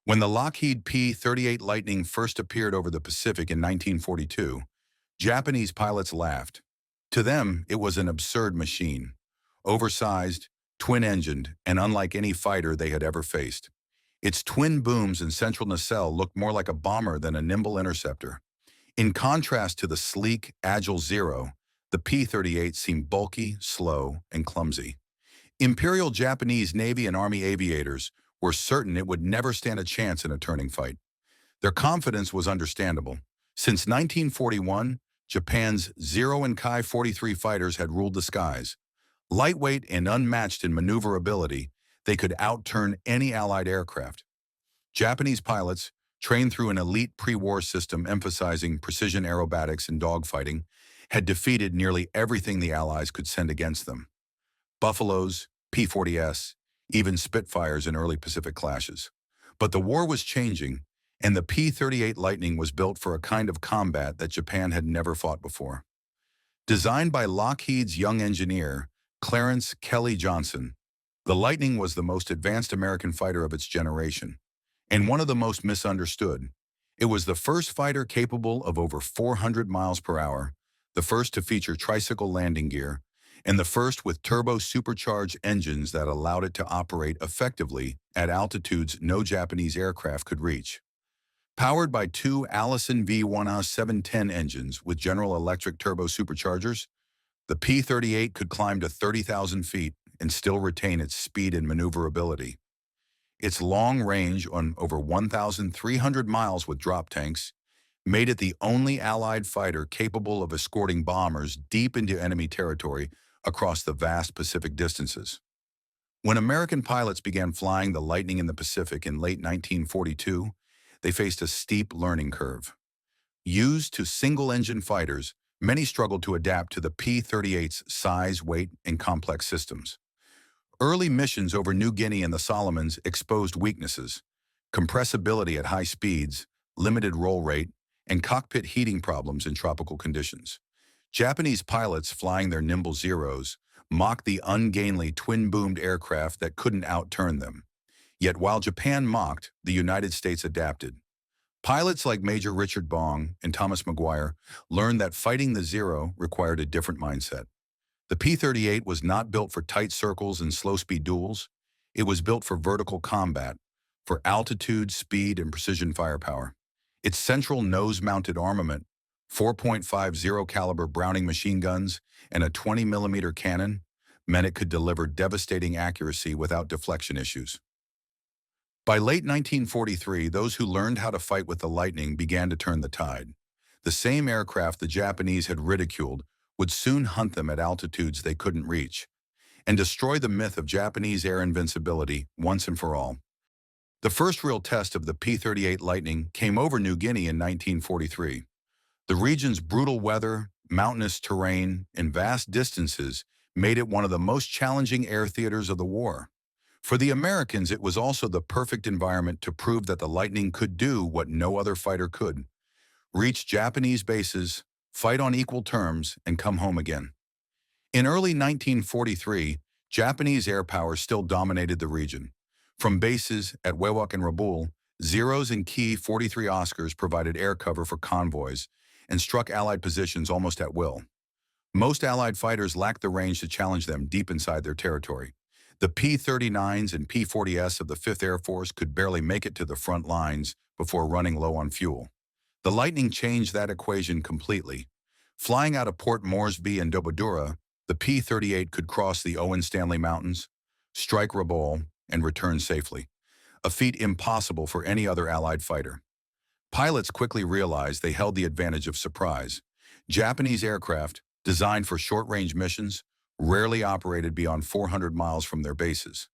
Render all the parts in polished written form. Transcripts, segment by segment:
When the Lockheed P-38 Lightning first appeared over the Pacific in 1942, Japanese pilots laughed. To them, it was an absurd machine, oversized, twin-engined, and unlike any fighter they had ever faced. Its twin booms and central nacelle looked more like a bomber than a nimble interceptor. In contrast to the sleek, agile Zero, the P-38 seemed bulky, slow, and clumsy. Imperial Japanese Navy and Army aviators were certain it would never stand a chance in a turning fight. Their confidence was understandable. Since 1941, Japan's Zero and Kai-43 fighters had ruled the skies. Lightweight and unmatched in maneuverability, they could outturn any Allied aircraft. Japanese pilots, trained through an elite pre-war system emphasizing precision aerobatics and dogfighting, had defeated nearly everything the Allies could send against them. Buffaloes, P-40s, even Spitfires in early Pacific clashes. But the war was changing, and the P-38 Lightning was built for a kind of combat that Japan had never fought before. Designed by Lockheed's young engineer, Clarence Kelly Johnson, the Lightning was the most advanced American fighter of its generation, and one of the most misunderstood. It was the first fighter capable of over 400 miles per hour, the first to feature tricycle landing gear, and the first with turbo-supercharged engines that allowed it to operate effectively at altitudes no Japanese aircraft could reach. Powered by two Allison V1A710 engines with General Electric turbo-superchargers, the P-38 could climb to 30,000 feet and still retain its speed and maneuverability. Its long range on over 1,300 miles with drop tanks made it the only Allied fighter capable of escorting bombers deep into enemy territory across the vast Pacific distances. When American pilots began flying the Lightning in the Pacific in late 1942, they faced a steep learning curve. Used to single-engine fighters, many struggled to adapt to the P-38's size, weight, and complex systems. Early missions over New Guinea and the Solomons exposed weaknesses: compressibility at high speeds, limited roll rate, and cockpit heating problems in tropical conditions. Japanese pilots flying their nimble Zeros mocked the ungainly twin-boomed aircraft that couldn't outturn them. Yet while Japan mocked, the United States adapted. Pilots like Major Richard Bong and Thomas McGuire learned that fighting the Zero required a different mindset. The P-38 was not built for tight circles and slow-speed duels. It was built for vertical combat, for altitude, speed, and precision firepower. Its central nose-mounted armament, 4.50 caliber Browning machine guns, and a 20-millimeter cannon, meant it could deliver devastating accuracy without deflection issues. By late 1943, those who learned how to fight with the Lightning began to turn the tide. The same aircraft the Japanese had ridiculed would soon hunt them at altitudes they couldn't reach, and destroy the myth of Japanese air invincibility once and for all. The first real test of the P-38 Lightning came over New Guinea in 1943. The region's brutal weather, mountainous terrain, and vast distances made it one of the most challenging air theaters of the war. For the Americans, it was also the perfect environment to prove that the Lightning could do what no other fighter could: reach Japanese bases, fight on equal terms, and come home again. In early 1943, Japanese air power still dominated the region. From bases at Wewak and Rabaul, Zeros and Ki-43 Oscars provided air cover for convoys and struck Allied positions almost at will. Most Allied fighters lacked the range to challenge them deep inside their territory. The P-39s and P-40s of the 5th Air Force could barely make it to the front lines before running low on fuel. The Lightning changed that equation completely. Flying out of Port Moresby and Dobodura, the P-38 could cross the Owen Stanley Mountains, strike Rabaul, and return safely, a feat impossible for any other Allied fighter. Pilots quickly realized they held the advantage of surprise. Japanese aircraft, designed for short-range missions, rarely operated beyond 400 miles from their bases.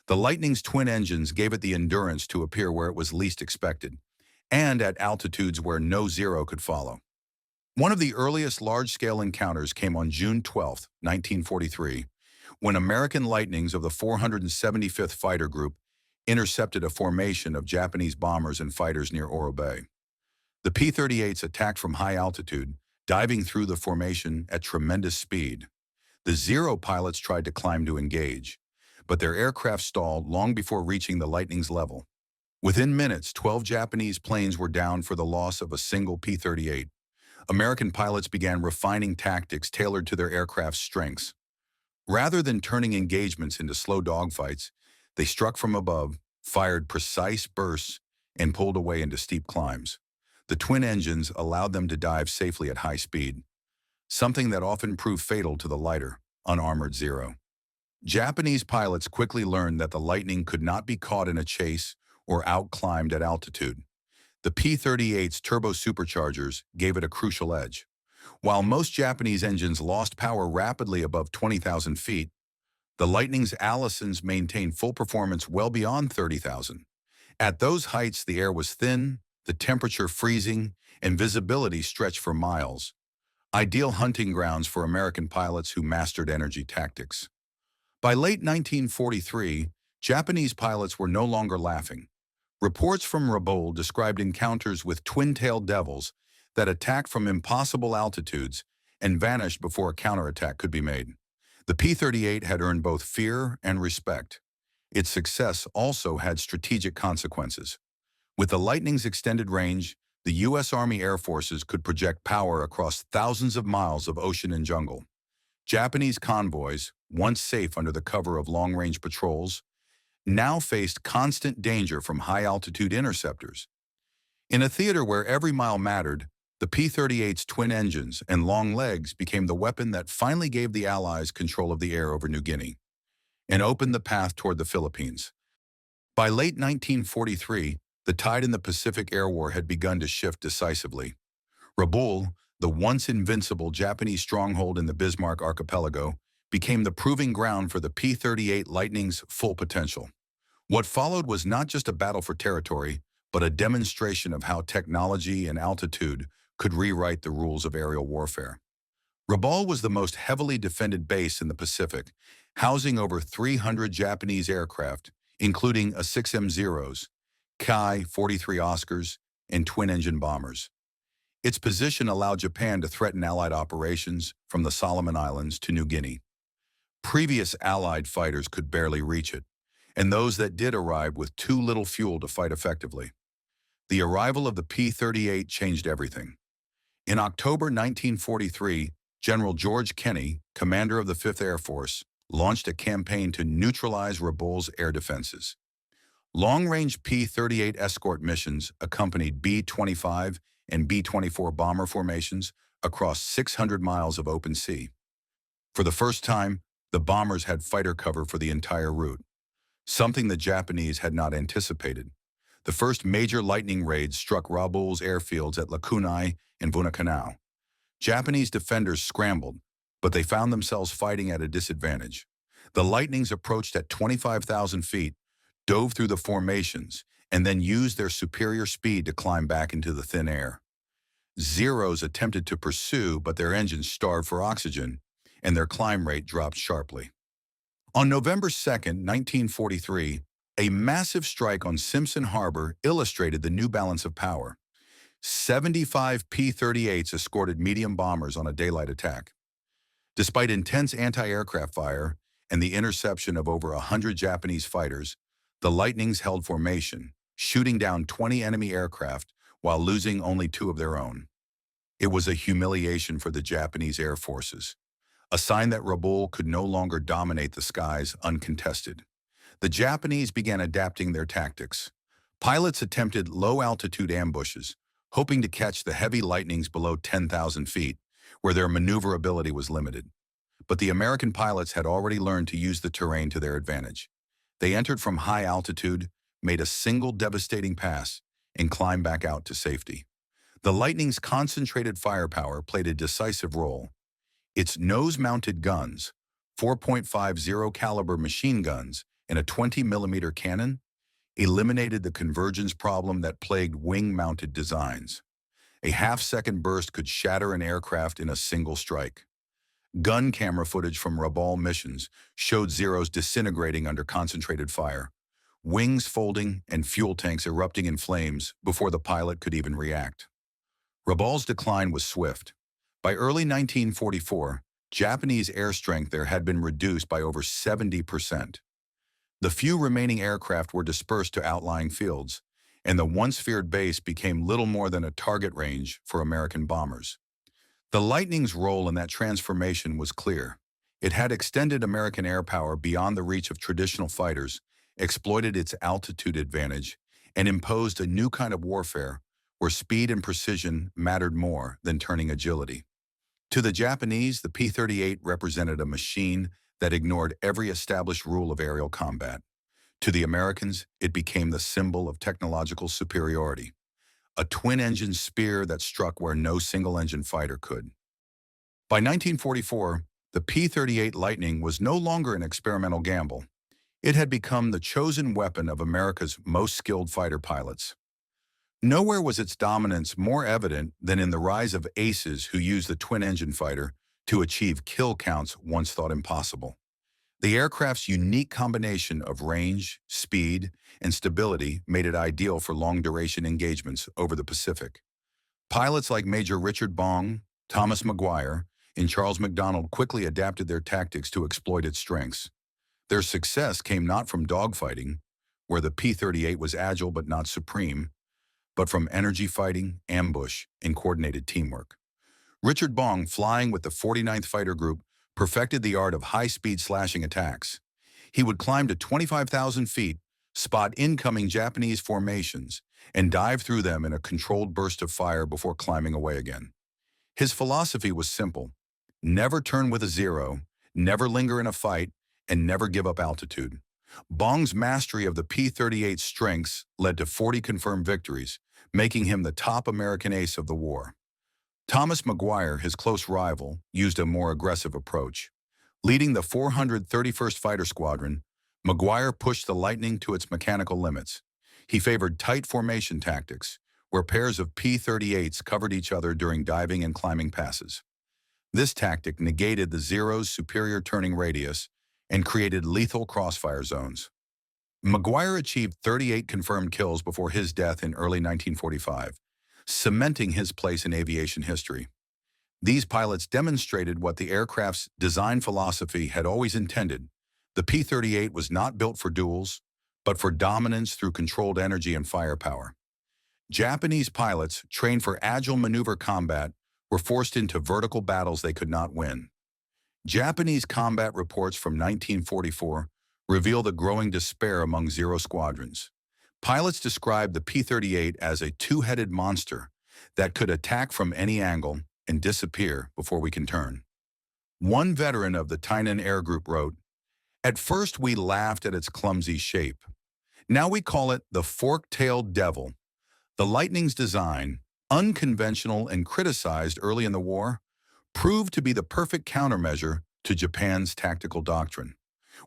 The Lightning's twin engines gave it the endurance to appear where it was least expected, and at altitudes where no Zero could follow. One of the earliest large-scale encounters came on June 12, 1943, when American Lightnings of the 475th Fighter Group intercepted a formation of Japanese bombers and fighters near Oro Bay. The P-38s attacked from high altitude, diving through the formation at tremendous speed. The Zero pilots tried to climb to engage, but their aircraft stalled long before reaching the Lightning's level. Within minutes, 12 Japanese planes were down for the loss of a single P-38. American pilots began refining tactics tailored to their aircraft's strengths. Rather than turning engagements into slow dogfights, they struck from above, fired precise bursts, and pulled away into steep climbs. The twin engines allowed them to dive safely at high speed, something that often proved fatal to the lighter, unarmored Zero. Japanese pilots quickly learned that the Lightning could not be caught in a chase or outclimbed at altitude. The P-38's turbo superchargers gave it a crucial edge. While most Japanese engines lost power rapidly above 20,000 feet, the Lightning's Allisons maintained full performance well beyond 30,000. At those heights, the air was thin, the temperature freezing, and visibility stretched for miles. Ideal hunting grounds for American pilots who mastered energy tactics. By late 1943, Japanese pilots were no longer laughing. Reports from Rabaul described encounters with twin-tailed devils that attacked from impossible altitudes and vanished before a counterattack could be made. The P-38 had earned both fear and respect. Its success also had strategic consequences. With the Lightning's extended range, the U.S. Army Air Forces could project power across thousands of miles of ocean and jungle. Japanese convoys, once safe under the cover of long-range patrols, now faced constant danger from high-altitude interceptors. In a theater where every mile mattered, the P-38's twin engines and long legs became the weapon that finally gave the Allies control of the air over New Guinea and opened the path toward the Philippines. By late 1943, the tide in the Pacific Air War had begun to shift decisively. Rabaul, the once invincible Japanese stronghold in the Bismarck Archipelago, became the proving ground for the P-38 Lightning's full potential. What followed was not just a battle for territory, but a demonstration of how technology and altitude could rewrite the rules of aerial warfare. Rabaul was the most heavily defended base in the Pacific, housing over 300 Japanese aircraft, including a 6M-0s, Ki-43 Oscars, and twin-engine bombers. Its position allowed Japan to threaten Allied operations from the Solomon Islands to New Guinea. Previous Allied fighters could barely reach it, and those that did arrived with too little fuel to fight effectively. The arrival of the P-38 changed everything. In October 1943, General George Kenney, commander of the 5th Air Force, launched a campaign to neutralize Rabaul's air defenses. Long-range P-38 escort missions accompanied B-25 and B-24 bomber formations across 600 miles of open sea. For the first time, the bombers had fighter cover for the entire route, something the Japanese had not anticipated. The first major Lightning raids struck Rabaul's airfields at Lakunai and Vunakanau. Japanese defenders scrambled, but they found themselves fighting at a disadvantage. The Lightnings approached at 25,000 feet, dove through the formations, and then used their superior speed to climb back into the thin air. Zeros attempted to pursue, but their engines starved for oxygen, and their climb rate dropped sharply. On November 2, 1943, a massive strike on Simpson Harbor illustrated the new balance of power. 75 P-38s escorted medium bombers on a daylight attack. Despite intense anti-aircraft fire and the interception of over 100 Japanese fighters, the Lightnings held formation, shooting down 20 enemy aircraft while losing only 2 of their own. It was a humiliation for the Japanese Air Forces, a sign that Rabaul could no longer dominate the skies uncontested. The Japanese began adapting their tactics. Pilots attempted low-altitude ambushes, hoping to catch the heavy Lightnings below 10,000 feet, where their maneuverability was limited. But the American pilots had already learned to use the terrain to their advantage. They entered from high altitude, made a single devastating pass, and climbed back out to safety. The Lightning's concentrated firepower played a decisive role. Its nose-mounted guns, 4.50 caliber machine guns, and a 20mm cannon, eliminated the convergence problem that plagued wing-mounted designs. A half-second burst could shatter an aircraft in a single strike. Gun camera footage from Rabaul missions showed Zeros disintegrating under concentrated fire, wings folding and fuel tanks erupting in flames before the pilot could even react. Rabaul's decline was swift. By early 1944, Japanese air strength there had been reduced by over 70%. The few remaining aircraft were dispersed to outlying fields, and the once feared base became little more than a target range for American bombers. The Lightning's role in that transformation was clear. It had extended American air power beyond the reach of traditional fighters, exploited its altitude advantage, and imposed a new kind of warfare where speed and precision mattered more than turning agility. To the Japanese, the P-38 represented a machine that ignored every established rule of aerial combat. To the Americans, it became the symbol of technological superiority, a twin-engine spear that struck where no single-engine fighter could. By 1944, the P-38 Lightning was no longer an experimental gamble. It had become the chosen weapon of America's most skilled fighter pilots. Nowhere was its dominance more evident than in the rise of aces who used the twin-engine fighter to achieve kill counts once thought impossible. The aircraft's unique combination of range, speed, and stability made it ideal for long-duration engagements over the Pacific. Pilots like Major Richard Bong, Thomas Maguire, and Charles McDonald quickly adapted their tactics to exploit its strengths. Their success came not from dogfighting, where the P-38 was agile but not supreme, but from energy fighting, ambush, and coordinated teamwork. Richard Bong, flying with the 49th Fighter Group, perfected the art of high-speed slashing attacks. He would climb to 25,000 feet, spot incoming Japanese formations, and dive through them in a controlled burst of fire before climbing away again. His philosophy was simple: never turn with a zero, never linger in a fight, and never give up altitude. Bong's mastery of the P-38's strengths led to 40 confirmed victories, making him the top American ace of the war. Thomas Maguire, his close rival, used a more aggressive approach. Leading the 431st Fighter Squadron, Maguire pushed the Lightning to its mechanical limits. He favored tight formation tactics, where pairs of P-38s covered each other during diving and climbing passes. This tactic negated the Zero's superior turning radius and created lethal crossfire zones. Maguire achieved 38 confirmed kills before his death in early 1945, cementing his place in aviation history. These pilots demonstrated what the aircraft's design philosophy had always intended. The P-38 was not built for duels, but for dominance through controlled energy and firepower. Japanese pilots, trained for agile maneuver combat, were forced into vertical battles they could not win. Japanese combat reports from 1944 reveal the growing despair among Zero squadrons. Pilots described the P-38 as a two-headed monster that could attack from any angle and disappear before we can turn. One veteran of the Tainan Air Group wrote, "At first we laughed at its clumsy shape. Now we call it the fork-tailed devil." The Lightning's design, unconventional and criticized early in the war, proved to be the perfect countermeasure to Japan's tactical doctrine.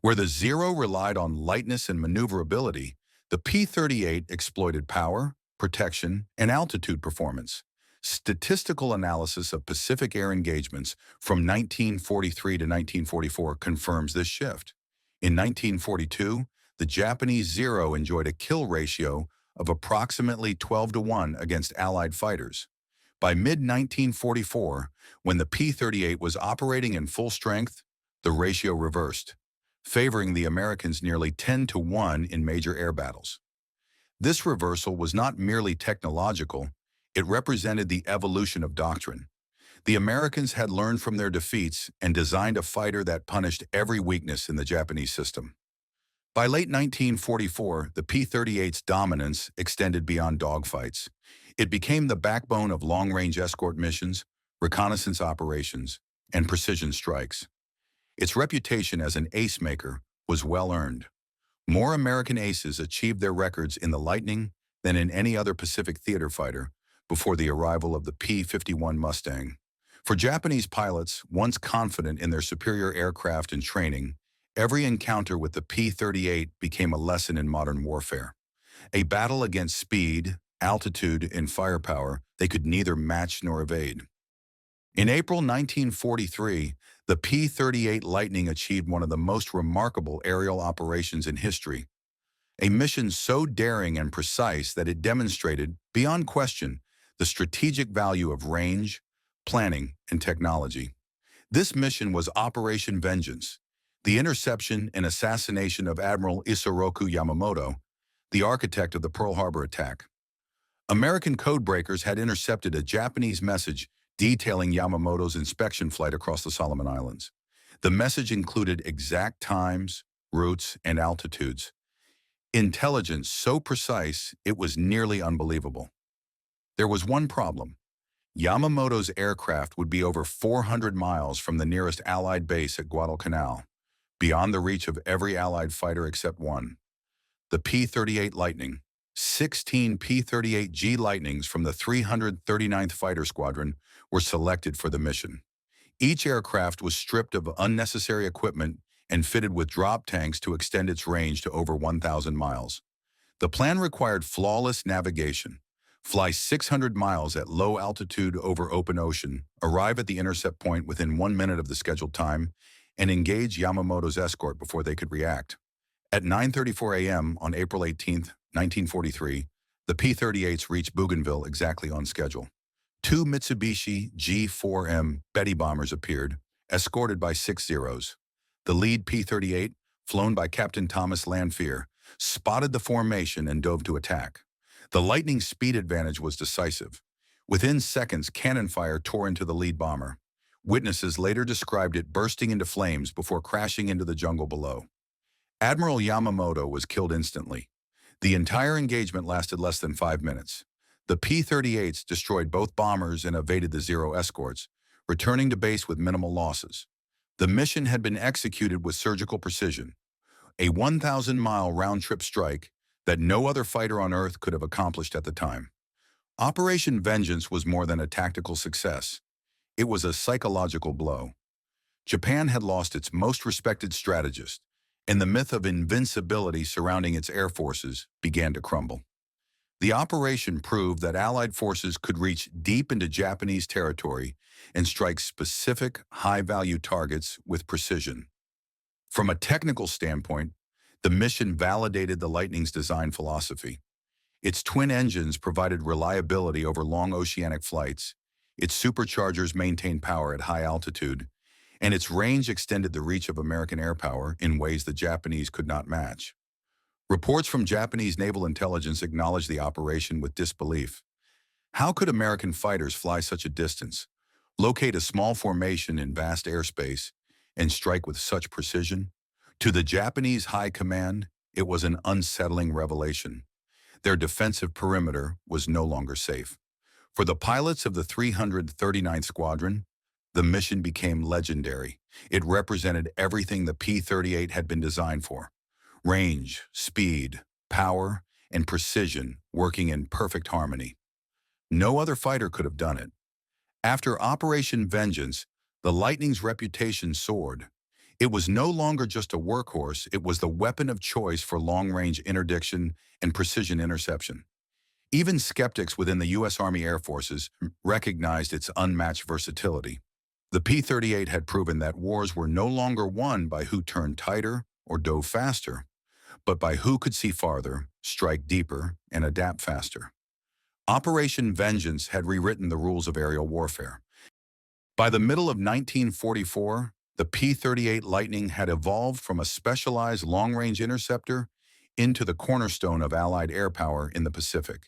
Where the Zero relied on lightness and maneuverability, the P-38 exploited power, protection, and altitude performance. Statistical analysis of Pacific air engagements from 1943 to 1944 confirms this shift. In 1942, the Japanese Zero enjoyed a kill ratio of approximately 12 to 1 against Allied fighters. By mid-1944, when the P-38 was operating in full strength, the ratio reversed, favoring the Americans nearly 10 to 1 in major air battles. This reversal was not merely technological, it represented the evolution of doctrine. The Americans had learned from their defeats and designed a fighter that punished every weakness in the Japanese system. By late 1944, the P-38's dominance extended beyond dogfights. It became the backbone of long-range escort missions, reconnaissance operations, and precision strikes. Its reputation as an ace maker was well-earned. More American aces achieved their records in the Lightning than in any other Pacific theater fighter before the arrival of the P-51 Mustang. For Japanese pilots, once confident in their superior aircraft and training, every encounter with the P-38 became a lesson in modern warfare. A battle against speed, altitude, and firepower they could neither match nor evade. In April 1943, the P-38 Lightning achieved one of the most remarkable aerial operations in history, a mission so daring and precise that it demonstrated, beyond question, the strategic value of range, planning, and technology. This mission was Operation Vengeance, the interception and assassination of Admiral Isoroku Yamamoto, the architect of the Pearl Harbor attack. American codebreakers had intercepted a Japanese message detailing Yamamoto's inspection flight across the Solomon Islands. The message included exact times, routes, and altitudes. Intelligence so precise it was nearly unbelievable. There was one problem. Yamamoto's aircraft would be over 400 miles from the nearest Allied base at Guadalcanal, beyond the reach of every Allied fighter except one, the P-38 Lightning. 16 P-38G Lightnings from the 339th Fighter Squadron were selected for the mission. Each aircraft was stripped of unnecessary equipment and fitted with drop tanks to extend its range to over 1,000 miles. The plan required flawless navigation, fly 600 miles at low altitude over open ocean, arrive at the intercept point within 1 minute of the scheduled time, and engage Yamamoto's escort before they could react. At 9:34 a.m. on April 18, 1943, the P-38s reached Bougainville exactly on schedule. Two Mitsubishi G-4M Betty bombers appeared, escorted by 6 Zeros. The lead P-38, flown by Captain Thomas Lanphier, spotted the formation and dove to attack. The Lightning's speed advantage was decisive. Within seconds, cannon fire tore into the lead bomber. Witnesses later described it bursting into flames before crashing into the jungle below. Admiral Yamamoto was killed instantly. The entire engagement lasted less than 5 minutes. The P-38s destroyed both bombers and evaded the Zero escorts, returning to base with minimal losses. The mission had been executed with surgical precision, a 1,000-mile round-trip strike that no other fighter on Earth could have accomplished at the time. Operation Vengeance was more than a tactical success. It was a psychological blow. Japan had lost its most respected strategist, and the myth of invincibility surrounding its air forces began to crumble. The operation proved that Allied forces could reach deep into Japanese territory and strike specific, high-value targets with precision. From a technical standpoint, the mission validated the Lightning's design philosophy. Its twin engines provided reliability over long oceanic flights, its superchargers maintained power at high altitude, and its range extended the reach of American air power in ways the Japanese could not match. Reports from Japanese naval intelligence acknowledged the operation with disbelief. How could American fighters fly such a distance, locate a small formation in vast airspace, and strike with such precision? To the Japanese high command, it was an unsettling revelation. Their defensive perimeter was no longer safe. For the pilots of the 339th Squadron, the mission became legendary. It represented everything the P-38 had been designed for: range, speed, power, and precision working in perfect harmony. No other fighter could have done it. After Operation Vengeance, the Lightning's reputation soared. It was no longer just a workhorse, it was the weapon of choice for long-range interdiction and precision interception. Even skeptics within the U.S. Army Air Forces recognized its unmatched versatility. The P-38 had proven that wars were no longer won by who turned tighter or dove faster, but by who could see farther, strike deeper, and adapt faster. Operation Vengeance had rewritten the rules of aerial warfare. By the middle of 1944, the P-38 Lightning had evolved from a specialized long-range interceptor into the cornerstone of Allied air power in the Pacific.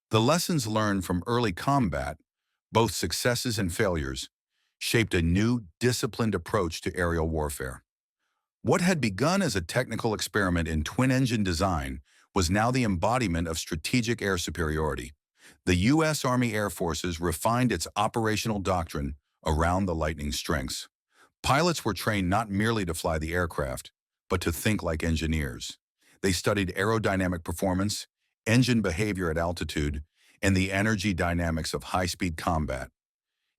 The lessons learned from early combat, both successes and failures, shaped a new, disciplined approach to aerial warfare. What had begun as a technical experiment in twin-engine design was now the embodiment of strategic air superiority. The U.S. Army Air Forces refined its operational doctrine around the Lightning's strengths. Pilots were trained not merely to fly the aircraft, but to think like engineers. They studied aerodynamic performance, engine behavior at altitude, and the energy dynamics of high-speed combat.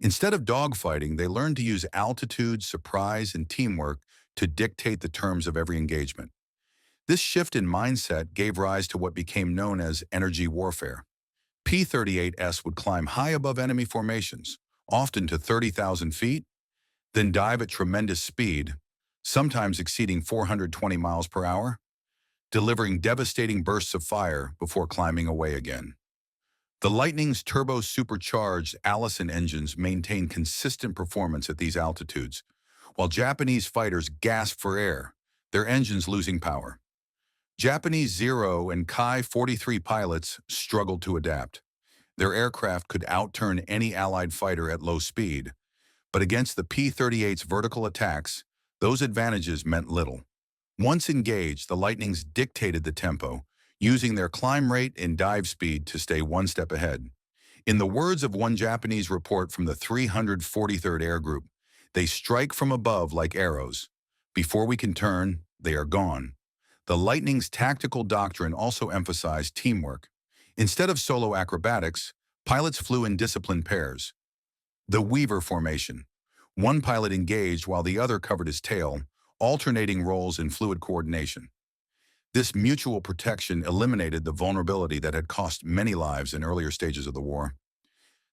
Instead of dogfighting, they learned to use altitude, surprise, and teamwork to dictate the terms of every engagement. This shift in mindset gave rise to what became known as energy warfare. P-38s would climb high above enemy formations, often to 30,000 feet, then dive at tremendous speed, sometimes exceeding 420 miles per hour, delivering devastating bursts of fire before climbing away again. The Lightning's turbo-supercharged Allison engines maintained consistent performance at these altitudes, while Japanese fighters gasped for air, their engines losing power. Japanese Zero and Kai-43 pilots struggled to adapt. Their aircraft could outturn any Allied fighter at low speed, but against the P-38's vertical attacks, those advantages meant little. Once engaged, the Lightnings dictated the tempo, using their climb rate and dive speed to stay one step ahead. In the words of one Japanese report from the 343rd Air Group, they strike from above like arrows. Before we can turn, they are gone. The Lightning's tactical doctrine also emphasized teamwork. Instead of solo acrobatics, pilots flew in disciplined pairs. The Weaver formation. One pilot engaged while the other covered his tail, alternating roles in fluid coordination. This mutual protection eliminated the vulnerability that had cost many lives in earlier stages of the war.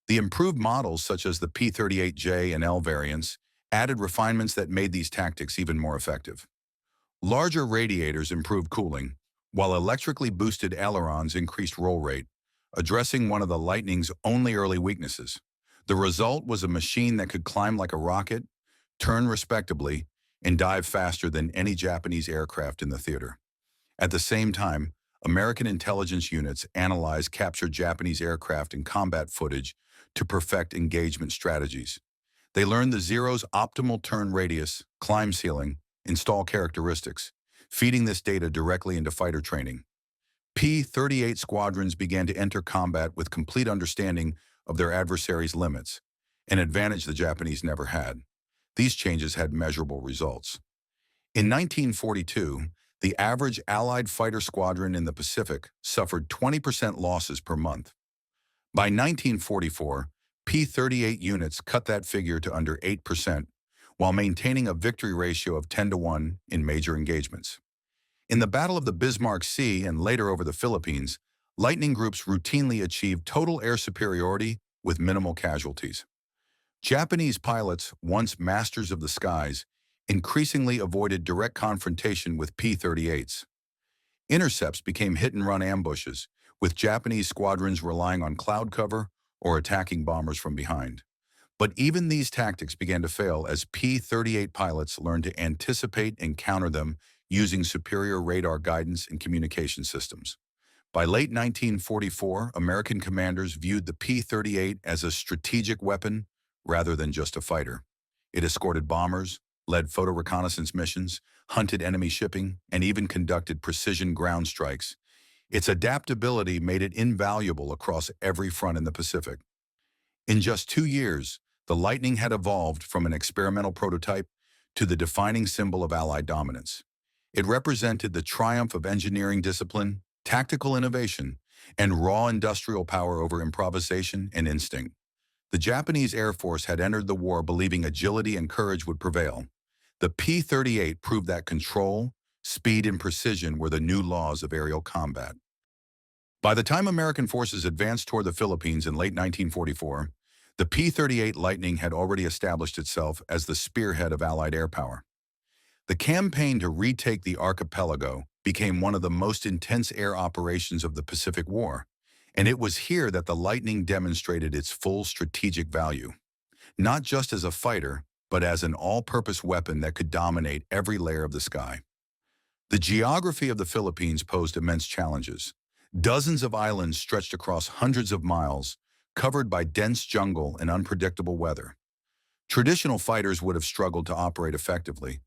The improved models, such as the P-38J and L variants, added refinements that made these tactics even more effective. Larger radiators improved cooling, while electrically boosted ailerons increased roll rate, addressing one of the Lightning's only early weaknesses. The result was a machine that could climb like a rocket, turn respectably, and dive faster than any Japanese aircraft in the theater. At the same time, American intelligence units analyzed captured Japanese aircraft and combat footage to perfect engagement strategies. They learned the Zero's optimal turn radius, climb ceiling, and stall characteristics, feeding this data directly into fighter training. P-38 squadrons began to enter combat with complete understanding of their adversaries' limits, an advantage the Japanese never had. These changes had measurable results. In 1942, the average Allied fighter squadron in the Pacific suffered 20% losses per month. By 1944, P-38 units cut that figure to under 8%, while maintaining a victory ratio of 10-1 in major engagements. In the Battle of the Bismarck Sea and later over the Philippines, Lightning groups routinely achieved total air superiority with minimal casualties. Japanese pilots, once masters of the skies, increasingly avoided direct confrontation with P-38s. Intercepts became hit-and-run ambushes, with Japanese squadrons relying on cloud cover or attacking bombers from behind. But even these tactics began to fail as P-38 pilots learned to anticipate and counter them using superior radar guidance and communication systems. By late 1944, American commanders viewed the P-38 as a strategic weapon rather than just a fighter. It escorted bombers, led photo reconnaissance missions, hunted enemy shipping, and even conducted precision ground strikes. Its adaptability made it invaluable across every front in the Pacific. In just 2 years, the Lightning had evolved from an experimental prototype to the defining symbol of Allied dominance. It represented the triumph of engineering discipline, tactical innovation, and raw industrial power over improvisation and instinct. The Japanese Air Force had entered the war believing agility and courage would prevail. The P-38 proved that control, speed, and precision were the new laws of aerial combat. By the time American forces advanced toward the Philippines in late 1944, the P-38 Lightning had already established itself as the spearhead of Allied air power. The campaign to retake the archipelago became one of the most intense air operations of the Pacific War, and it was here that the Lightning demonstrated its full strategic value, not just as a fighter, but as an all-purpose weapon that could dominate every layer of the sky. The geography of the Philippines posed immense challenges. Dozens of islands stretched across hundreds of miles, covered by dense jungle and unpredictable weather. Traditional fighters would have struggled to operate effectively,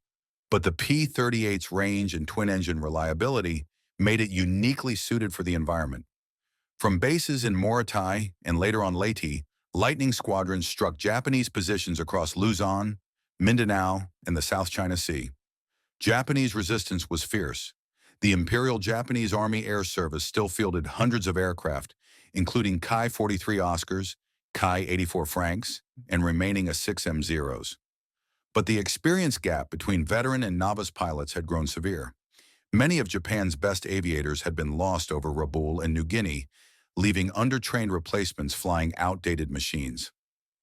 but the P-38's range and twin-engine reliability made it uniquely suited for the environment. From bases in Morotai and later on Leyte, Lightning squadrons struck Japanese positions across Luzon, Mindanao, and the South China Sea. Japanese resistance was fierce. The Imperial Japanese Army Air Service still fielded hundreds of aircraft, including Kai-43 Oscars, Kai-84 Franks, and remaining A-6M-0s. But the experience gap between veteran and novice pilots had grown severe. Many of Japan's best aviators had been lost over Rabaul and New Guinea, leaving undertrained replacements flying outdated machines.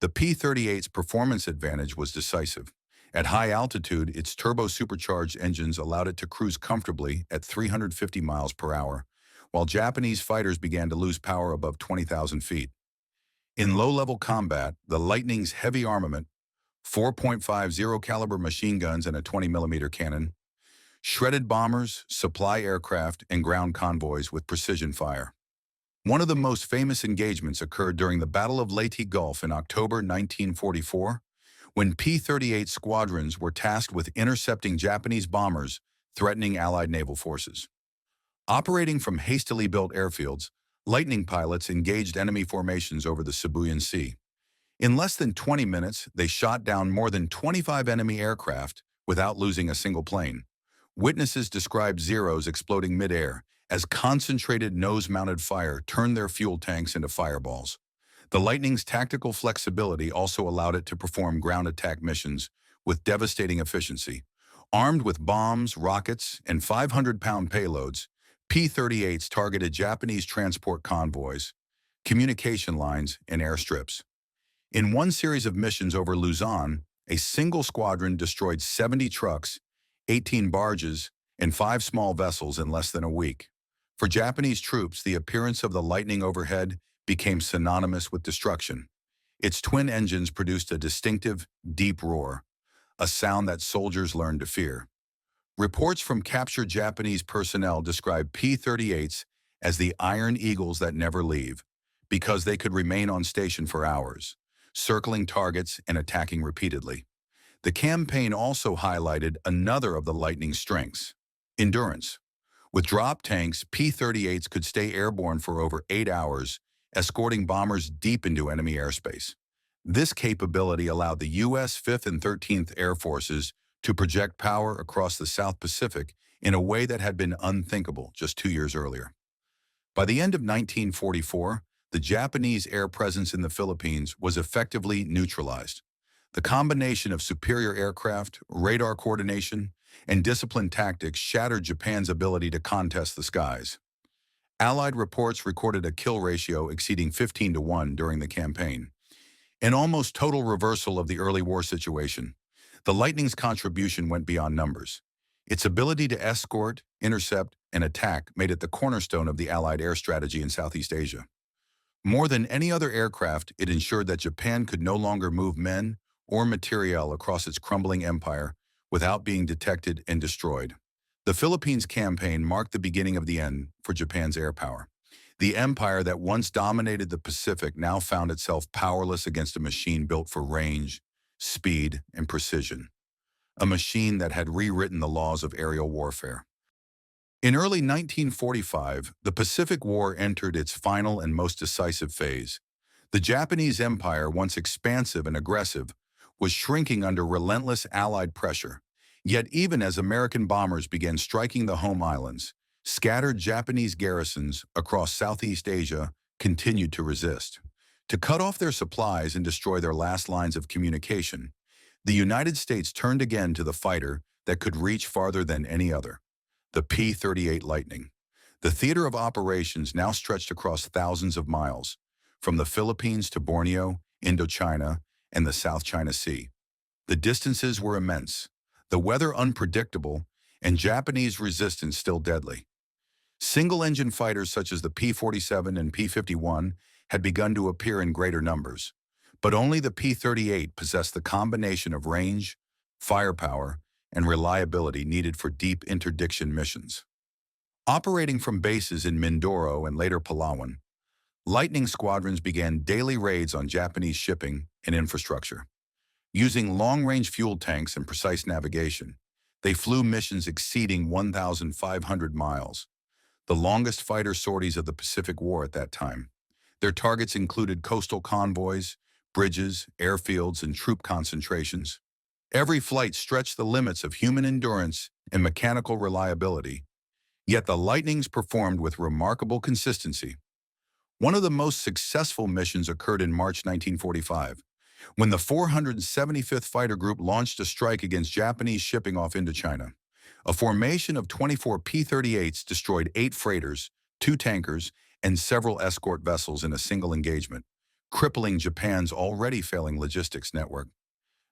The P-38's performance advantage was decisive. At high altitude, its turbo-supercharged engines allowed it to cruise comfortably at 350 miles per hour, while Japanese fighters began to lose power above 20,000 feet. In low-level combat, the Lightning's heavy armament, 4.50 caliber machine guns and a 20mm cannon, shredded bombers, supply aircraft, and ground convoys with precision fire. One of the most famous engagements occurred during the Battle of Leyte Gulf in October 1944, when P-38 squadrons were tasked with intercepting Japanese bombers threatening Allied naval forces. Operating from hastily built airfields, Lightning pilots engaged enemy formations over the Sibuyan Sea. In less than 20 minutes, they shot down more than 25 enemy aircraft without losing a single plane. Witnesses described Zeros exploding midair as concentrated nose-mounted fire turned their fuel tanks into fireballs. The Lightning's tactical flexibility also allowed it to perform ground attack missions with devastating efficiency. Armed with bombs, rockets, and 500-pound payloads, P-38s targeted Japanese transport convoys, communication lines, and airstrips. In one series of missions over Luzon, a single squadron destroyed 70 trucks, 18 barges, and 5 small vessels in less than a week. For Japanese troops, the appearance of the Lightning overhead became synonymous with destruction. Its twin engines produced a distinctive, deep roar, a sound that soldiers learned to fear. Reports from captured Japanese personnel describe P-38s as the iron eagles that never leave, because they could remain on station for hours, circling targets and attacking repeatedly. The campaign also highlighted another of the Lightning's strengths: endurance. With drop tanks, P-38s could stay airborne for over 8 hours, escorting bombers deep into enemy airspace. This capability allowed the U.S. 5th and 13th Air Forces to project power across the South Pacific in a way that had been unthinkable just 2 years earlier. By the end of 1944, the Japanese air presence in the Philippines was effectively neutralized. The combination of superior aircraft, radar coordination, and disciplined tactics shattered Japan's ability to contest the skies. Allied reports recorded a kill ratio exceeding 15-1 during the campaign, an almost total reversal of the early war situation. The Lightning's contribution went beyond numbers. Its ability to escort, intercept, and attack made it the cornerstone of the Allied air strategy in Southeast Asia. More than any other aircraft, it ensured that Japan could no longer move men or materiel across its crumbling empire without being detected and destroyed. The Philippines campaign marked the beginning of the end for Japan's air power. The empire that once dominated the Pacific now found itself powerless against a machine built for range, speed, and precision. A machine that had rewritten the laws of aerial warfare. In early 1945, the Pacific War entered its final and most decisive phase. The Japanese Empire, once expansive and aggressive, was shrinking under relentless Allied pressure. Yet even as American bombers began striking the home islands, scattered Japanese garrisons across Southeast Asia continued to resist. To cut off their supplies and destroy their last lines of communication, the United States turned again to the fighter that could reach farther than any other: the P-38 Lightning. The theater of operations now stretched across thousands of miles, from the Philippines to Borneo, Indochina, and the South China Sea. The distances were immense, the weather unpredictable, and Japanese resistance still deadly. Single-engine fighters such as the P-47 and P-51 had begun to appear in greater numbers, but only the P-38 possessed the combination of range, firepower, and reliability needed for deep interdiction missions. Operating from bases in Mindoro and later Palawan, Lightning squadrons began daily raids on Japanese shipping and infrastructure. Using long-range fuel tanks and precise navigation, they flew missions exceeding 1,500 miles, the longest fighter sorties of the Pacific War at that time. Their targets included coastal convoys, bridges, airfields, and troop concentrations. Every flight stretched the limits of human endurance and mechanical reliability, yet the Lightnings performed with remarkable consistency. One of the most successful missions occurred in March 1945, when the 475th Fighter Group launched a strike against Japanese shipping off Indochina. A formation of 24 P-38s destroyed 8 freighters, 2 tankers, and several escort vessels in a single engagement, crippling Japan's already failing logistics network.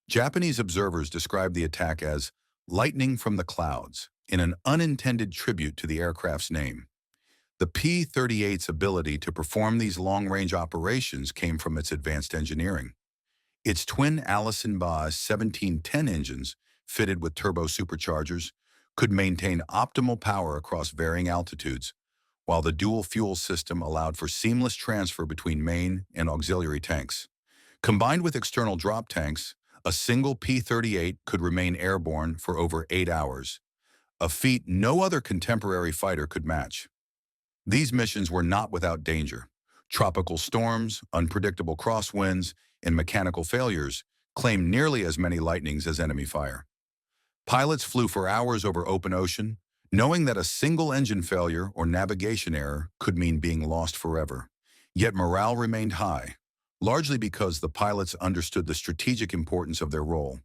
Japanese observers described the attack as lightning from the clouds, in an unintended tribute to the aircraft's name. The P-38's ability to perform these long-range operations came from its advanced engineering. Its twin Allison-Baugh 1710 engines, fitted with turbo superchargers, could maintain optimal power across varying altitudes, while the dual-fuel system allowed for seamless transfer between main and auxiliary tanks. Combined with external drop tanks, a single P-38 could remain airborne for over 8 hours, a feat no other contemporary fighter could match. These missions were not without danger. Tropical storms, unpredictable crosswinds, and mechanical failures claimed nearly as many lightnings as enemy fire. Pilots flew for hours over open ocean, knowing that a single engine failure or navigation error could mean being lost forever. Yet morale remained high, largely because the pilots understood the strategic importance of their role.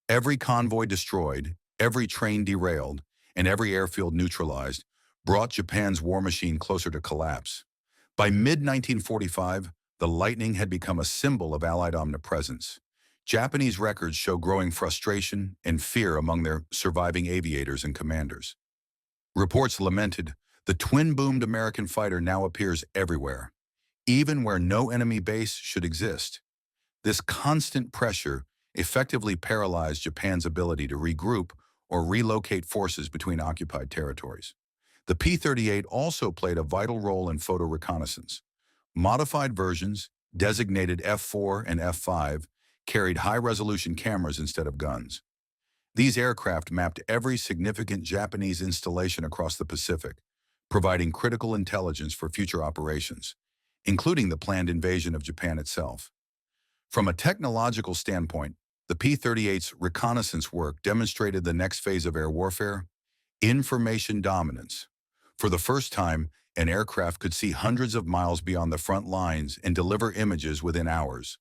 Every convoy destroyed, every train derailed, and every airfield neutralized brought Japan's war machine closer to collapse. By mid-1945, the Lightning had become a symbol of Allied omnipresence. Japanese records show growing frustration and fear among their surviving aviators and commanders. Reports lamented, the twin-boomed American fighter now appears everywhere, even where no enemy base should exist. This constant pressure effectively paralyzed Japan's ability to regroup or relocate forces between occupied territories. The P-38 also played a vital role in photo reconnaissance. Modified versions, designated F-4 and F-5, carried high-resolution cameras instead of guns. These aircraft mapped every significant Japanese installation across the Pacific, providing critical intelligence for future operations, including the planned invasion of Japan itself. From a technological standpoint, the P-38's reconnaissance work demonstrated the next phase of air warfare: information dominance. For the first time, an aircraft could see hundreds of miles beyond the front lines and deliver images within hours.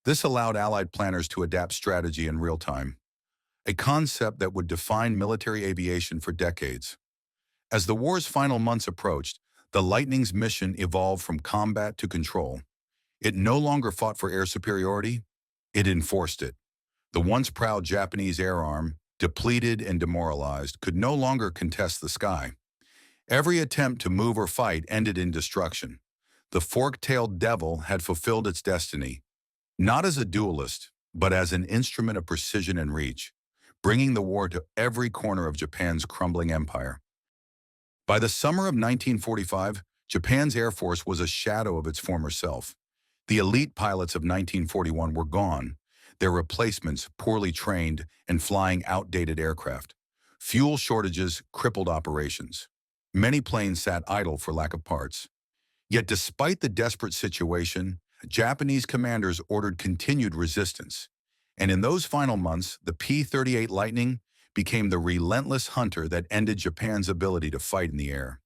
This allowed Allied planners to adapt strategy in real time, a concept that would define military aviation for decades. As the war's final months approached, the Lightning's mission evolved from combat to control. It no longer fought for air superiority, it enforced it. The once proud Japanese air arm, depleted and demoralized, could no longer contest the sky. Every attempt to move or fight ended in destruction. The fork-tailed devil had fulfilled its destiny, not as a duelist, but as an instrument of precision and reach, bringing the war to every corner of Japan's crumbling empire. By the summer of 1945, Japan's Air Force was a shadow of its former self. The elite pilots of 1941 were gone, their replacements poorly trained and flying outdated aircraft. Fuel shortages crippled operations. Many planes sat idle for lack of parts. Yet despite the desperate situation, Japanese commanders ordered continued resistance. And in those final months, the P-38 Lightning became the relentless hunter that ended Japan's ability to fight in the air.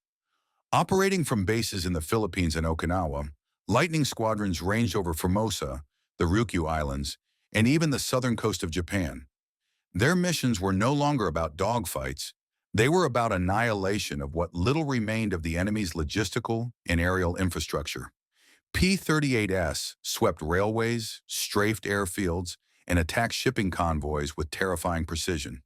Operating from bases in the Philippines and Okinawa, Lightning squadrons ranged over Formosa, the Ryukyu Islands, and even the southern coast of Japan. Their missions were no longer about dogfights. They were about annihilation of what little remained of the enemy's logistical and aerial infrastructure. P-38s swept railways, strafed airfields, and attacked shipping convoys with terrifying precision.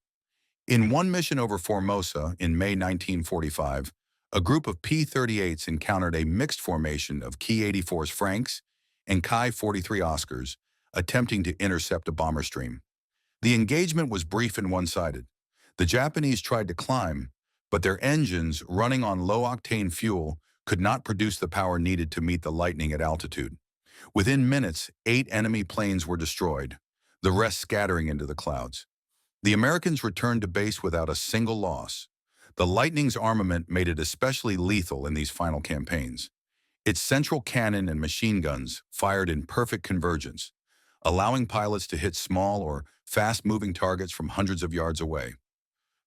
In one mission over Formosa in May 1945, a group of P-38s encountered a mixed formation of Ki-84s Franks and Ki-43 Oscars, attempting to intercept a bomber stream. The engagement was brief and one-sided. The Japanese tried to climb, but their engines, running on low-octane fuel, could not produce the power needed to meet the Lightning at altitude. Within minutes, 8 enemy planes were destroyed, the rest scattering into the clouds. The Americans returned to base without a single loss. The Lightning's armament made it especially lethal in these final campaigns. Its central cannon and machine guns fired in perfect convergence, allowing pilots to hit small or fast-moving targets from hundreds of yards away.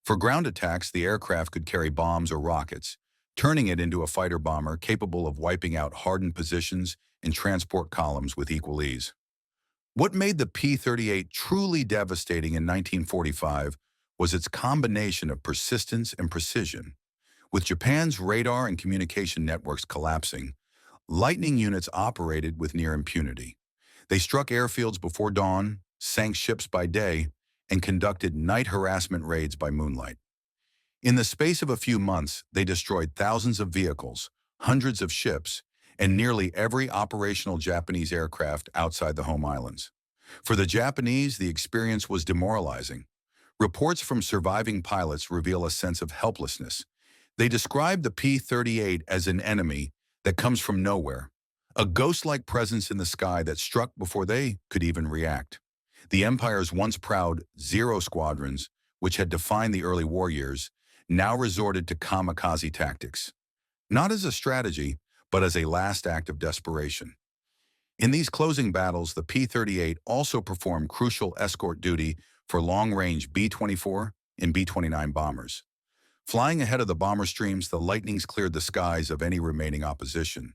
For ground attacks, the aircraft could carry bombs or rockets, turning it into a fighter bomber capable of wiping out hardened positions and transport columns with equal ease. What made the P-38 truly devastating in 1945 was its combination of persistence and precision. With Japan's radar and communication networks collapsing, Lightning units operated with near impunity. They struck airfields before dawn, sank ships by day, and conducted night harassment raids by moonlight. In the space of a few months, they destroyed thousands of vehicles, hundreds of ships, and nearly every operational Japanese aircraft outside the home islands. For the Japanese, the experience was demoralizing. Reports from surviving pilots reveal a sense of helplessness. They describe the P-38 as an enemy that comes from nowhere, a ghost-like presence in the sky that struck before they could even react. The Empire's once proud Zero squadrons, which had defined the early war years, now resorted to kamikaze tactics, not as a strategy, but as a last act of desperation. In these closing battles, the P-38 also performed crucial escort duty for long-range B-24 and B-29 bombers. Flying ahead of the bomber streams, the Lightnings cleared the skies of any remaining opposition.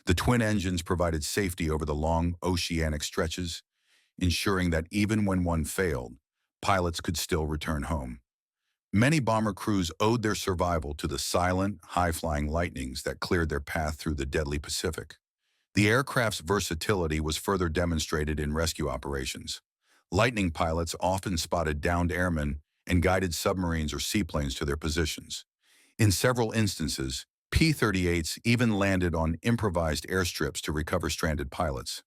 The twin engines provided safety over the long oceanic stretches, ensuring that even when one failed, pilots could still return home. Many bomber crews owed their survival to the silent, high-flying Lightnings that cleared their path through the deadly Pacific. The aircraft's versatility was further demonstrated in rescue operations. Lightning pilots often spotted downed airmen and guided submarines or seaplanes to their positions. In several instances, P-38s even landed on improvised airstrips to recover stranded pilots.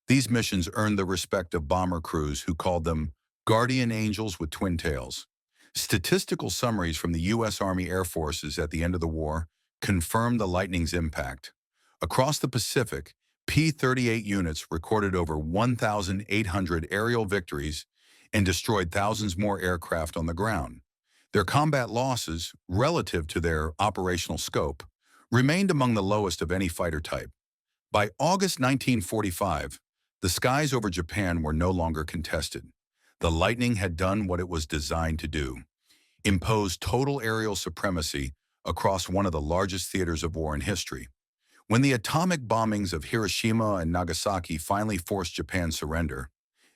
These missions earned the respect of bomber crews who called them guardian angels with twin tails. Statistical summaries from the U.S. Army Air Forces at the end of the war confirmed the Lightning's impact. Across the Pacific, P-38 units recorded over 1,800 aerial victories and destroyed thousands more aircraft on the ground. Their combat losses, relative to their operational scope, remained among the lowest of any fighter type. By August 1945, the skies over Japan were no longer contested. The Lightning had done what it was designed to do: impose total aerial supremacy across one of the largest theaters of war in history. When the atomic bombings of Hiroshima and Nagasaki finally forced Japan's surrender,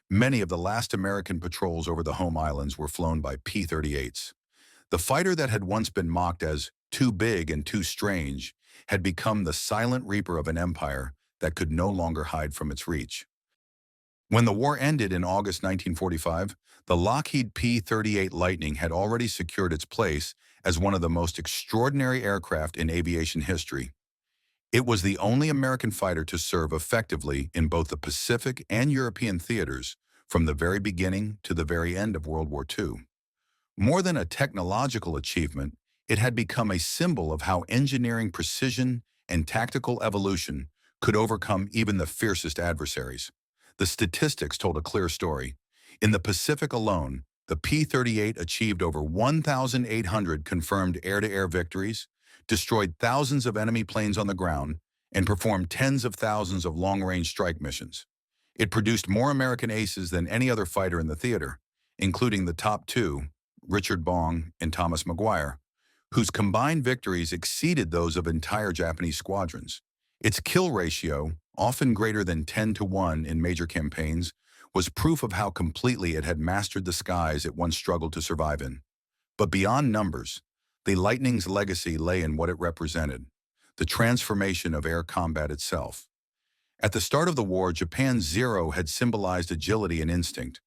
many of the last American patrols over the home islands were flown by P-38s. The fighter that had once been mocked as too big and too strange had become the silent reaper of an empire that could no longer hide from its reach. When the war ended in August 1945, the Lockheed P-38 Lightning had already secured its place as one of the most extraordinary aircraft in aviation history. It was the only American fighter to serve effectively in both the Pacific and European theaters from the very beginning to the very end of World War II. More than a technological achievement, it had become a symbol of how engineering precision and tactical evolution could overcome even the fiercest adversaries. The statistics told a clear story. In the Pacific alone, the P-38 achieved over 1,800 confirmed air-to-air victories, destroyed thousands of enemy planes on the ground, and performed tens of thousands of long-range strike missions. It produced more American aces than any other fighter in the theater, including the top two, Richard Bong and Thomas Maguire, whose combined victories exceeded those of entire Japanese squadrons. Its kill ratio, often greater than 10-1 in major campaigns, was proof of how completely it had mastered the skies it once struggled to survive in. But beyond numbers, the Lightning's legacy lay in what it represented: the transformation of air combat itself. At the start of the war, Japan's Zero had symbolized agility and instinct,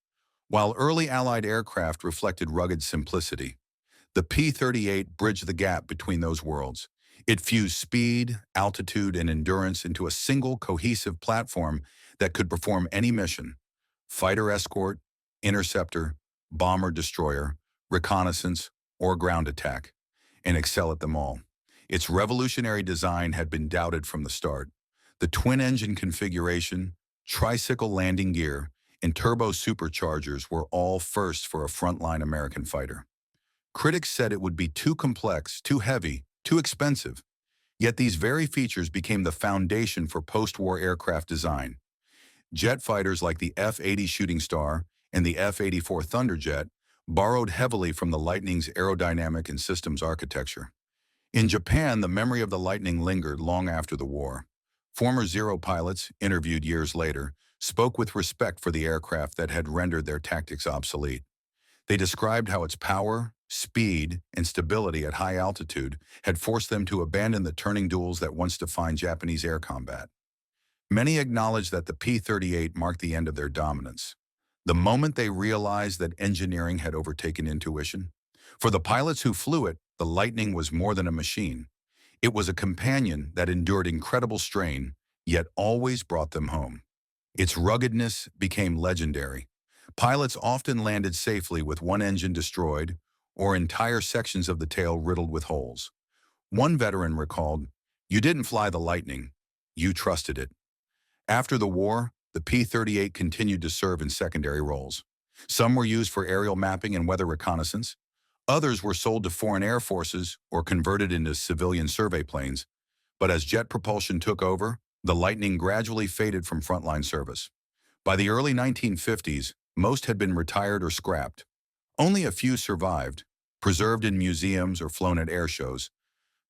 while early Allied aircraft reflected rugged simplicity. The P-38 bridged the gap between those worlds. It fused speed, altitude, and endurance into a single cohesive platform that could perform any mission: fighter escort, interceptor, bomber-destroyer, reconnaissance, or ground attack, and excel at them all. Its revolutionary design had been doubted from the start. The twin-engine configuration, tricycle landing gear, and turbo superchargers were all firsts for a frontline American fighter. Critics said it would be too complex, too heavy, too expensive. Yet these very features became the foundation for post-war aircraft design. Jet fighters like the F-80 Shooting Star and the F-84 Thunderjet borrowed heavily from the Lightning's aerodynamic and systems architecture. In Japan, the memory of the Lightning lingered long after the war. Former Zero pilots, interviewed years later, spoke with respect for the aircraft that had rendered their tactics obsolete. They described how its power, speed, and stability at high altitude had forced them to abandon the turning duels that once defined Japanese air combat. Many acknowledged that the P-38 marked the end of their dominance, the moment they realized that engineering had overtaken intuition. For the pilots who flew it, the Lightning was more than a machine. It was a companion that endured incredible strain, yet always brought them home. Its ruggedness became legendary. Pilots often landed safely with one engine destroyed or entire sections of the tail riddled with holes. One veteran recalled, "You didn't fly the Lightning, you trusted it." After the war, the P-38 continued to serve in secondary roles. Some were used for aerial mapping and weather reconnaissance. Others were sold to foreign air forces or converted into civilian survey planes. But as jet propulsion took over, the Lightning gradually faded from frontline service. By the early 1950s, most had been retired or scrapped. Only a few survived, preserved in museums or flown at air shows,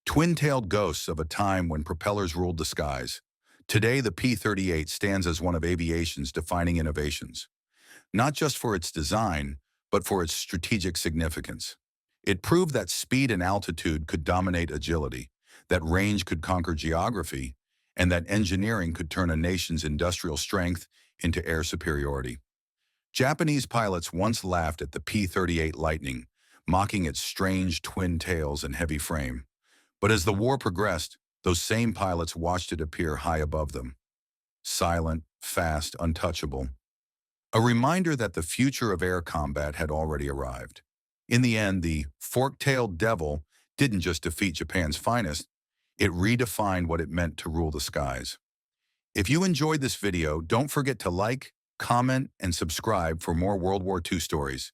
twin-tailed ghosts of a time when propellers ruled the skies. Today, the P-38 stands as one of aviation's defining innovations, not just for its design, but for its strategic significance. It proved that speed and altitude could dominate agility, that range could conquer geography, and that engineering could turn a nation's industrial strength into air superiority. Japanese pilots once laughed at the P-38 Lightning, mocking its strange twin tails and heavy frame. But as the war progressed, those same pilots watched it appear high above them, silent, fast, untouchable. A reminder that the future of air combat had already arrived. In the end, the fork-tailed devil didn't just defeat Japan's finest, it redefined what it meant to rule the skies. If you enjoyed this video, don't forget to like, comment, and subscribe for more World War II stories.